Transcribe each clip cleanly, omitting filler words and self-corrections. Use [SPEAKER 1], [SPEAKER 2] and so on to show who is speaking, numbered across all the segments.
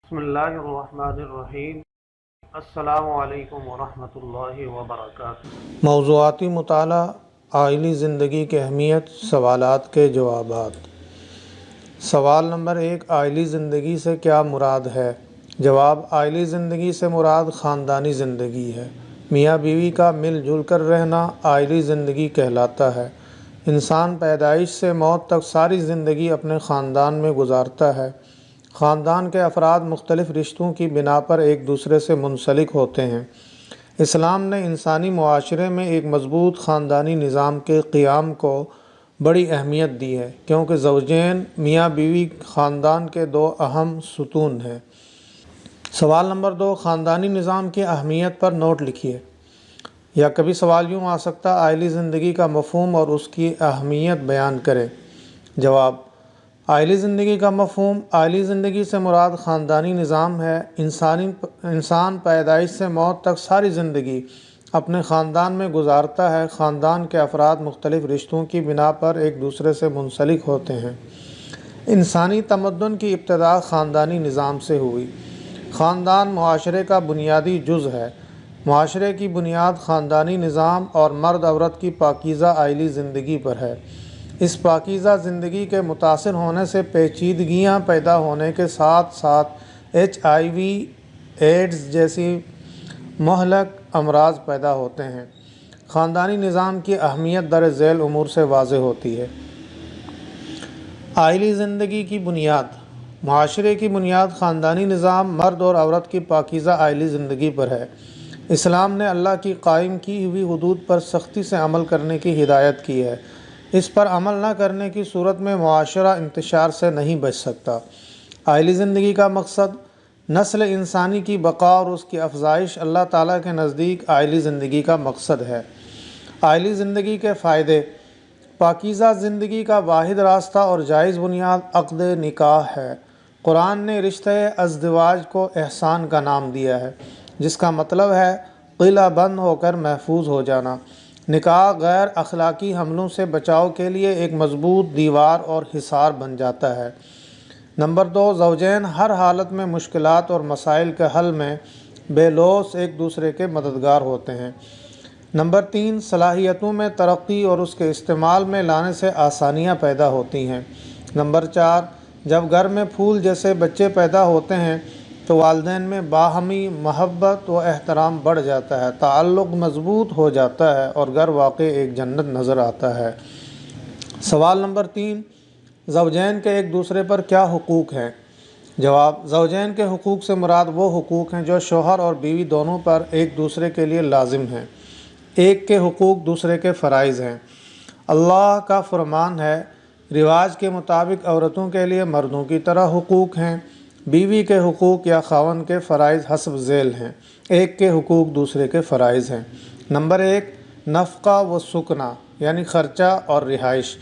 [SPEAKER 1] بسم اللہ الرحمن الرحیم۔ السلام علیکم ورحمۃ اللہ وبرکاتہ۔
[SPEAKER 2] موضوعاتی مطالعہ، عائلی زندگی کی اہمیت، سوالات کے جوابات۔ سوال نمبر 1، عائلی زندگی سے کیا مراد ہے؟ جواب، عائلی زندگی سے مراد خاندانی زندگی ہے۔ میاں بیوی کا مل جل کر رہنا عائلی زندگی کہلاتا ہے۔ انسان پیدائش سے موت تک ساری زندگی اپنے خاندان میں گزارتا ہے۔ خاندان کے افراد مختلف رشتوں کی بنا پر ایک دوسرے سے منسلک ہوتے ہیں۔ اسلام نے انسانی معاشرے میں ایک مضبوط خاندانی نظام کے قیام کو بڑی اہمیت دی ہے، کیونکہ زوجین میاں بیوی خاندان کے دو اہم ستون ہیں۔ سوال نمبر 2، خاندانی نظام کی اہمیت پر نوٹ لکھیے۔ یا کبھی سوال یوں آ سکتا، عائلی زندگی کا مفہوم اور اس کی اہمیت بیان کریں۔ جواب، عائلی زندگی کا مفہوم، عائلی زندگی سے مراد خاندانی نظام ہے۔ انسان پیدائش سے موت تک ساری زندگی اپنے خاندان میں گزارتا ہے۔ خاندان کے افراد مختلف رشتوں کی بنا پر ایک دوسرے سے منسلک ہوتے ہیں۔ انسانی تمدن کی ابتدا خاندانی نظام سے ہوئی۔ خاندان معاشرے کا بنیادی جز ہے۔ معاشرے کی بنیاد خاندانی نظام اور مرد عورت کی پاکیزہ عائلی زندگی پر ہے۔ اس پاکیزہ زندگی کے متاثر ہونے سے پیچیدگیاں پیدا ہونے کے ساتھ ساتھ HIV، ایڈز جیسی مہلک امراض پیدا ہوتے ہیں۔ خاندانی نظام کی اہمیت درج ذیل امور سے واضح ہوتی ہے۔ عائلی زندگی کی بنیاد، معاشرے کی بنیاد خاندانی نظام، مرد اور عورت کی پاکیزہ عائلی زندگی پر ہے۔ اسلام نے اللہ کی قائم کی ہوئی حدود پر سختی سے عمل کرنے کی ہدایت کی ہے۔ اس پر عمل نہ کرنے کی صورت میں معاشرہ انتشار سے نہیں بچ سکتا۔ عائلی زندگی کا مقصد، نسل انسانی کی بقا اور اس کی افزائش اللہ تعالیٰ کے نزدیک عائلی زندگی کا مقصد ہے۔ عائلی زندگی کے فائدے، پاکیزہ زندگی کا واحد راستہ اور جائز بنیاد عقد نکاح ہے۔ قرآن نے رشتہ ازدواج کو احسان کا نام دیا ہے، جس کا مطلب ہے قلعہ بند ہو کر محفوظ ہو جانا۔ نکاح غیر اخلاقی حملوں سے بچاؤ کے لیے ایک مضبوط دیوار اور حصار بن جاتا ہے۔ نمبر 2، زوجین ہر حالت میں مشکلات اور مسائل کے حل میں بے لوث ایک دوسرے کے مددگار ہوتے ہیں۔ نمبر 3، صلاحیتوں میں ترقی اور اس کے استعمال میں لانے سے آسانیاں پیدا ہوتی ہیں۔ نمبر 4، جب گھر میں پھول جیسے بچے پیدا ہوتے ہیں تو والدین میں باہمی محبت و احترام بڑھ جاتا ہے، تعلق مضبوط ہو جاتا ہے اور گھر واقع ایک جنت نظر آتا ہے۔ سوال نمبر 3، زوجین کے ایک دوسرے پر کیا حقوق ہیں؟ جواب، زوجین کے حقوق سے مراد وہ حقوق ہیں جو شوہر اور بیوی دونوں پر ایک دوسرے کے لیے لازم ہیں۔ ایک کے حقوق دوسرے کے فرائض ہیں۔ اللہ کا فرمان ہے، رواج کے مطابق عورتوں کے لیے مردوں کی طرح حقوق ہیں۔ بیوی کے حقوق یا خاوند کے فرائض حسب ذیل ہیں۔ ایک کے حقوق دوسرے کے فرائض ہیں۔ نمبر 1، نفقہ و سکنہ یعنی خرچہ اور رہائش۔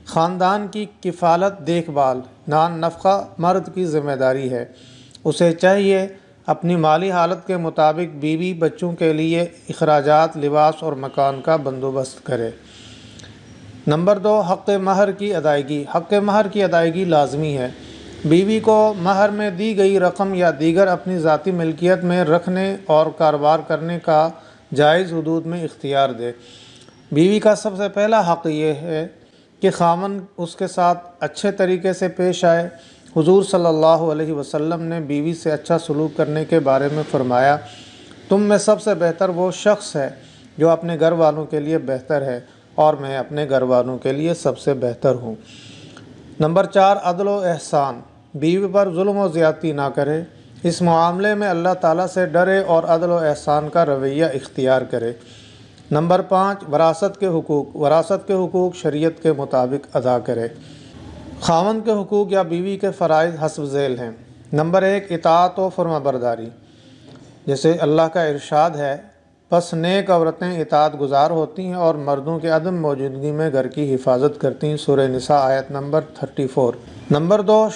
[SPEAKER 2] خاندان کی کفالت دیکھ بھال، نان نفقہ مرد کی ذمہ داری ہے۔ اسے چاہیے اپنی مالی حالت کے مطابق بیوی بچوں کے لیے اخراجات، لباس اور مکان کا بندوبست کرے۔ نمبر 2، حق مہر کی ادائیگی۔ حق مہر کی ادائیگی لازمی ہے۔ بیوی کو مہر میں دی گئی رقم یا دیگر اپنی ذاتی ملکیت میں رکھنے اور کاروبار کرنے کا جائز حدود میں اختیار دے۔ بیوی کا سب سے پہلا حق یہ ہے کہ خاوند اس کے ساتھ اچھے طریقے سے پیش آئے۔ حضور صلی اللہ علیہ وسلم نے بیوی سے اچھا سلوک کرنے کے بارے میں فرمایا، تم میں سب سے بہتر وہ شخص ہے جو اپنے گھر والوں کے لیے بہتر ہے، اور میں اپنے گھر والوں کے لیے سب سے بہتر ہوں۔ نمبر 4، عدل و احسان۔ بیوی پر ظلم و زیادتی نہ کرے۔ اس معاملے میں اللہ تعالیٰ سے ڈرے اور عدل و احسان کا رویہ اختیار کرے۔ نمبر 5، وراثت کے حقوق۔ وراثت کے حقوق شریعت کے مطابق ادا کرے۔ خاوند کے حقوق یا بیوی کے فرائض حسب ذیل ہیں۔ نمبر 1، اطاعت و فرما برداری۔ جیسے اللہ کا ارشاد ہے، پس نیک عورتیں اطاعت گزار ہوتی ہیں اور مردوں کے عدم موجودگی میں گھر کی حفاظت کرتی ہیں۔ سورہ نساء آیت نمبر 34۔ نمبر 2،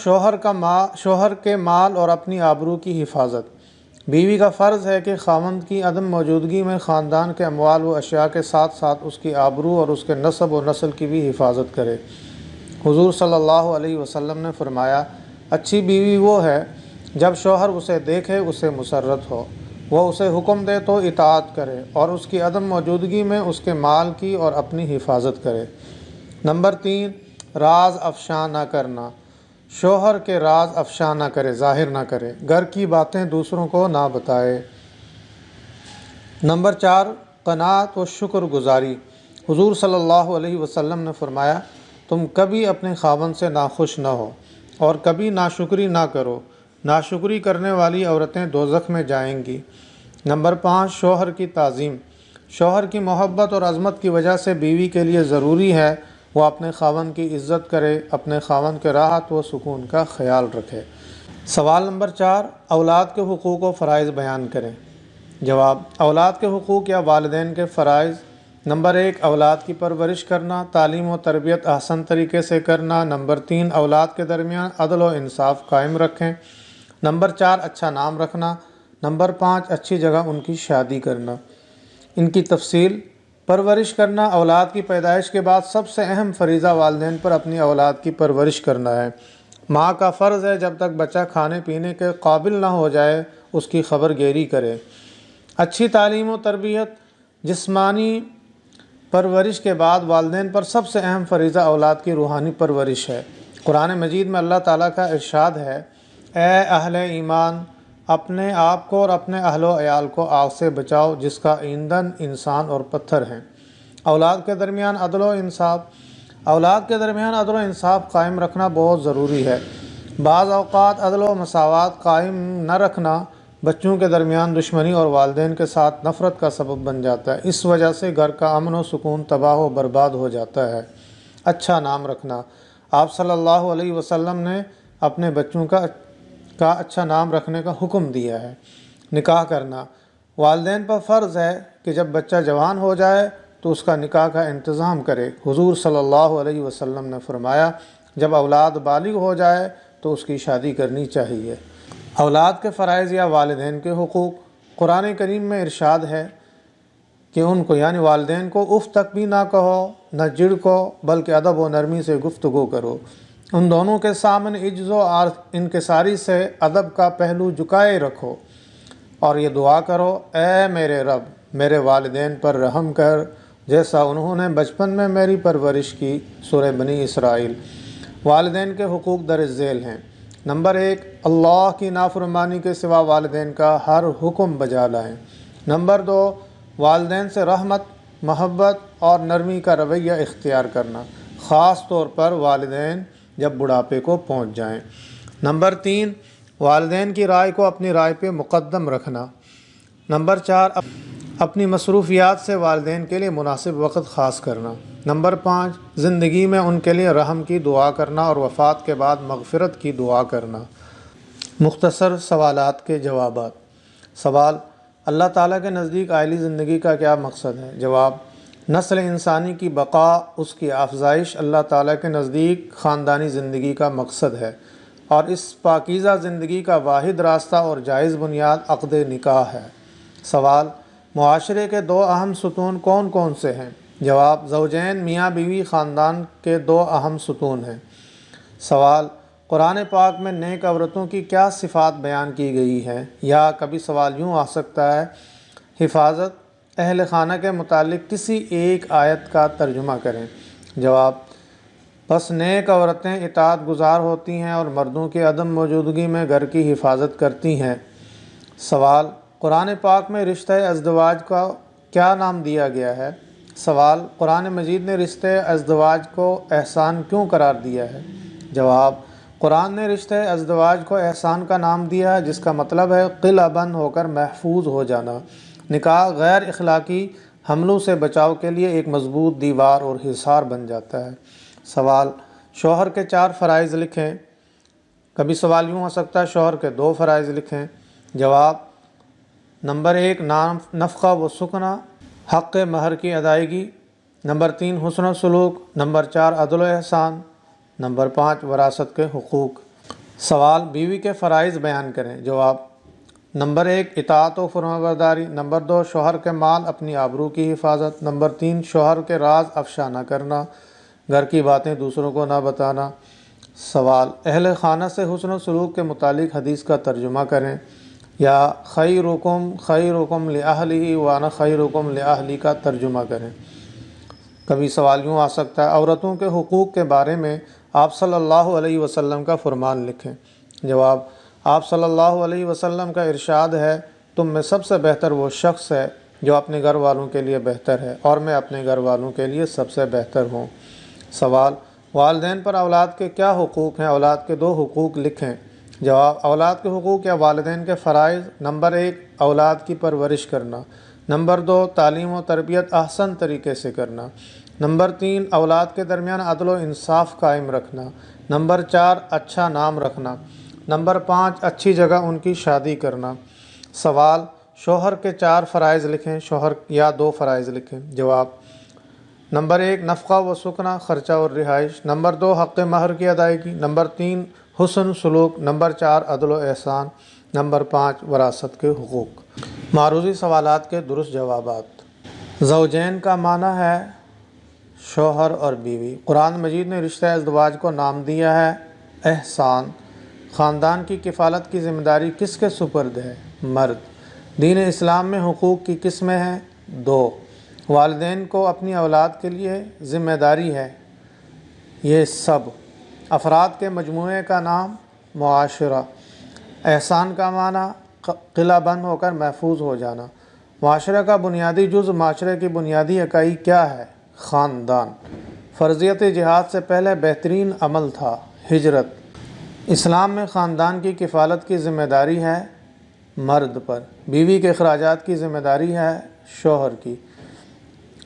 [SPEAKER 2] شوہر کے مال اور اپنی آبرو کی حفاظت۔ بیوی کا فرض ہے کہ خاوند کی عدم موجودگی میں خاندان کے اموال و اشیاء کے ساتھ ساتھ اس کی آبرو اور اس کے نسب و نسل کی بھی حفاظت کرے۔ حضور صلی اللہ علیہ وسلم نے فرمایا، اچھی بیوی وہ ہے جب شوہر اسے دیکھے اسے مسرت ہو، وہ اسے حکم دے تو اطاعت کرے اور اس کی عدم موجودگی میں اس کے مال کی اور اپنی حفاظت کرے۔ نمبر 3، راز افشاں نہ کرنا، شوہر کے راز افشاں نہ کرے، ظاہر نہ کرے، گھر کی باتیں دوسروں کو نہ بتائے۔ نمبر 4، قناعت و شکر گزاری، حضور صلی اللہ علیہ وسلم نے فرمایا تم کبھی اپنے خاوند سے ناخوش نہ ہو اور کبھی ناشکری نہ کرو، ناشکری کرنے والی عورتیں دوزخ میں جائیں گی۔ نمبر 5، شوہر کی تعظیم، شوہر کی محبت اور عظمت کی وجہ سے بیوی کے لیے ضروری ہے وہ اپنے خاوند کی عزت کرے، اپنے خاوند کے راحت و سکون کا خیال رکھے۔ سوال نمبر 4، اولاد کے حقوق و فرائض بیان کریں۔ جواب، اولاد کے حقوق یا والدین کے فرائض: نمبر 1، اولاد کی پرورش کرنا، تعلیم و تربیت احسن طریقے سے کرنا۔ نمبر 3، اولاد کے درمیان عدل و انصاف قائم رکھیں۔ نمبر 4، اچھا نام رکھنا۔ نمبر 5، اچھی جگہ ان کی شادی کرنا۔ ان کی تفصیل: پرورش کرنا، اولاد کی پیدائش کے بعد سب سے اہم فریضہ والدین پر اپنی اولاد کی پرورش کرنا ہے۔ ماں کا فرض ہے جب تک بچہ کھانے پینے کے قابل نہ ہو جائے اس کی خبر گیری کرے۔ اچھی تعلیم و تربیت، جسمانی پرورش کے بعد والدین پر سب سے اہم فریضہ اولاد کی روحانی پرورش ہے۔ قرآن مجید میں اللہ تعالیٰ کا ارشاد ہے، اے اہل ایمان، اپنے آپ کو اور اپنے اہل و عیال کو آگ سے بچاؤ جس کا ایندھن انسان اور پتھر ہیں۔ اولاد کے درمیان عدل و انصاف، اولاد کے درمیان عدل و انصاف قائم رکھنا بہت ضروری ہے۔ بعض اوقات عدل و مساوات قائم نہ رکھنا بچوں کے درمیان دشمنی اور والدین کے ساتھ نفرت کا سبب بن جاتا ہے، اس وجہ سے گھر کا امن و سکون تباہ و برباد ہو جاتا ہے۔ اچھا نام رکھنا، آپ صلی اللہ علیہ وسلم نے اپنے بچوں کا اچھا نام رکھنے کا حکم دیا ہے۔ نکاح کرنا، والدین پر فرض ہے کہ جب بچہ جوان ہو جائے تو اس کا نکاح کا انتظام کرے۔ حضور صلی اللہ علیہ وسلم نے فرمایا جب اولاد بالغ ہو جائے تو اس کی شادی کرنی چاہیے۔ اولاد کے فرائض یا والدین کے حقوق، قرآن کریم میں ارشاد ہے کہ ان کو یعنی والدین کو اف تک بھی نہ کہو نہ جھڑکو بلکہ ادب و نرمی سے گفتگو کرو۔ ان دونوں کے سامنے عجز و انکساری سے ادب کا پہلو جھکائے رکھو اور یہ دعا کرو، اے میرے رب میرے والدین پر رحم کر جیسا انہوں نے بچپن میں میری پرورش کی۔ سورہ بنی اسرائیل۔ والدین کے حقوق درج ذیل ہیں۔ نمبر 1، اللہ کی نافرمانی کے سوا والدین کا ہر حکم بجا لائیں۔ نمبر 2، والدین سے رحمت، محبت اور نرمی کا رویہ اختیار کرنا، خاص طور پر والدین جب بڑھاپے کو پہنچ جائیں۔ نمبر 3، والدین کی رائے کو اپنی رائے پہ مقدم رکھنا۔ نمبر 4، اپنی مصروفیات سے والدین کے لیے مناسب وقت خاص کرنا۔ نمبر 5، زندگی میں ان کے لیے رحم کی دعا کرنا اور وفات کے بعد مغفرت کی دعا کرنا۔ مختصر سوالات کے جوابات۔ سوال، اللہ تعالیٰ کے نزدیک عائلی زندگی کا کیا مقصد ہے؟ جواب، نسل انسانی کی بقا، اس کی افزائش اللہ تعالیٰ کے نزدیک خاندانی زندگی کا مقصد ہے، اور اس پاکیزہ زندگی کا واحد راستہ اور جائز بنیاد عقد نکاح ہے۔ سوال، معاشرے کے 2 اہم ستون کون کون سے ہیں؟ جواب، زوجین میاں بیوی خاندان کے 2 اہم ستون ہیں۔ سوال، قرآن پاک میں نیک عورتوں کی کیا صفات بیان کی گئی ہیں؟ یا کبھی سوال یوں آ سکتا ہے، حفاظت اہل خانہ کے متعلق کسی ایک آیت کا ترجمہ کریں۔ جواب، بس نیک عورتیں اطاعت گزار ہوتی ہیں اور مردوں کی عدم موجودگی میں گھر کی حفاظت کرتی ہیں۔ سوال، قرآن پاک میں رشتہ ازدواج کا کیا نام دیا گیا ہے؟ سوال، قرآن مجید نے رشتہ ازدواج کو احسان کیوں قرار دیا ہے؟ جواب، قرآن نے رشتہ ازدواج کو احسان کا نام دیا ہے جس کا مطلب ہے قلعہ بند ہو کر محفوظ ہو جانا۔ نکاح غیر اخلاقی حملوں سے بچاؤ کے لیے ایک مضبوط دیوار اور حصار بن جاتا ہے۔ سوال، شوہر کے 4 فرائض لکھیں۔ کبھی سوال یوں ہو سکتا ہے شوہر کے 2 فرائض لکھیں۔ جواب، نمبر 1، نفقہ و سکنا، حق مہر کی ادائیگی۔ نمبر 3، حسن و سلوک۔ نمبر 4، عدل و احسان۔ نمبر 5، وراثت کے حقوق۔ سوال، بیوی کے فرائض بیان کریں۔ جواب، نمبر 1، اطاعت و فرمانبرداری۔ نمبر 2، شوہر کے مال اپنی آبرو کی حفاظت۔ نمبر 3، شوہر کے راز افشا نہ کرنا، گھر کی باتیں دوسروں کو نہ بتانا۔ سوال: اہل خانہ سے حسن و سلوک کے متعلق حدیث کا ترجمہ کریں، یا خیرکم لأہلہ وانا خیرکم لأہلی کا ترجمہ کریں۔ کبھی سوال یوں آ سکتا ہے: عورتوں کے حقوق کے بارے میں آپ صلی اللہ علیہ وسلم کا فرمان لکھیں۔ جواب: آپ صلی اللہ علیہ وسلم کا ارشاد ہے، تم میں سب سے بہتر وہ شخص ہے جو اپنے گھر والوں کے لیے بہتر ہے، اور میں اپنے گھر والوں کے لیے سب سے بہتر ہوں۔ سوال: والدین پر اولاد کے کیا حقوق ہیں؟ اولاد کے 2 حقوق لکھیں۔ جواب: اولاد کے حقوق یا والدین کے فرائض: نمبر 1 اولاد کی پرورش کرنا، نمبر 2 تعلیم و تربیت احسن طریقے سے کرنا، نمبر 3 اولاد کے درمیان عدل و انصاف قائم رکھنا، نمبر 4 اچھا نام رکھنا، نمبر 5 اچھی جگہ ان کی شادی کرنا۔ سوال: شوہر کے 4 فرائض لکھیں۔ شوہر یا 2 فرائض لکھیں۔ جواب: نمبر 1 نفقہ و سکنا، خرچہ اور رہائش، نمبر 2 حق مہر کی ادائیگی، نمبر 3 حسن سلوک، نمبر 4 عدل و احسان، نمبر 5 وراثت کے حقوق۔ معروضی سوالات کے درست جوابات۔ زوجین کا معنی ہے شوہر اور بیوی۔ قرآن مجید نے رشتہ ازدواج کو نام دیا ہے احسان۔ خاندان کی کفالت کی ذمہ داری کس کے سپرد ہے؟ مرد۔ دین اسلام میں حقوق کی قسمیں ہیں 2۔ والدین کو اپنی اولاد کے لیے ذمہ داری ہے، یہ سب افراد کے مجموعے کا نام معاشرہ۔ احسان کا معنی قلعہ بند ہو کر محفوظ ہو جانا۔ معاشرہ کا بنیادی جز، معاشرے کی بنیادی اکائی کیا ہے؟ خاندان۔ فرضیت جہاد سے پہلے بہترین عمل تھا ہجرت۔ اسلام میں خاندان کی کفالت کی ذمہ داری ہے مرد پر، بیوی کے اخراجات کی ذمہ داری ہے شوہر کی۔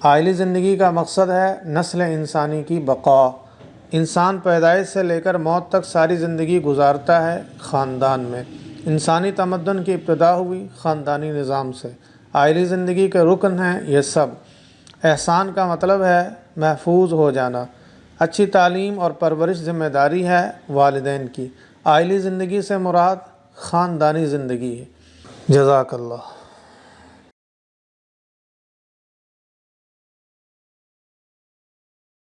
[SPEAKER 2] عائلی زندگی کا مقصد ہے نسل انسانی کی بقا۔ انسان پیدائش سے لے کر موت تک ساری زندگی گزارتا ہے خاندان میں۔ انسانی تمدن کی ابتدا ہوئی خاندانی نظام سے۔ عائلی زندگی کے رکن ہیں یہ سب۔ احسان کا مطلب ہے محفوظ ہو جانا۔ اچھی تعلیم اور پرورش ذمہ داری ہے والدین کی۔ عائلی زندگی سے مراد خاندانی زندگی ہے۔ جزاک اللہ۔